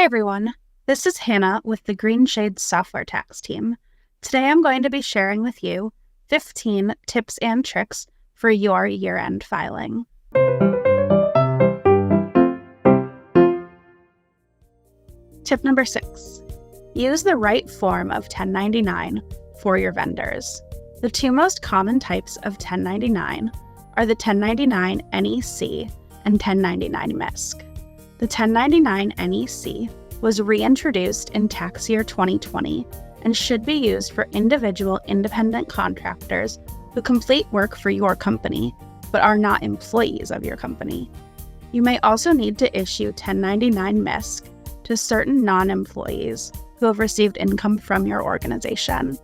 Hey everyone, this is Hannah with the Greenshades software tax team. Today I'm going to be sharing with you 15 tips and tricks for your year-end filing. Tip number 6. Use the right form of 1099 for your vendors. The two most common types of 1099 are the 1099 NEC and 1099 MISC. The 1099 NEC was reintroduced in tax year 2020 and should be used for individual independent contractors who complete work for your company but are not employees of your company. You may also need to issue 1099 MISC to certain non-employees who have received income from your organization.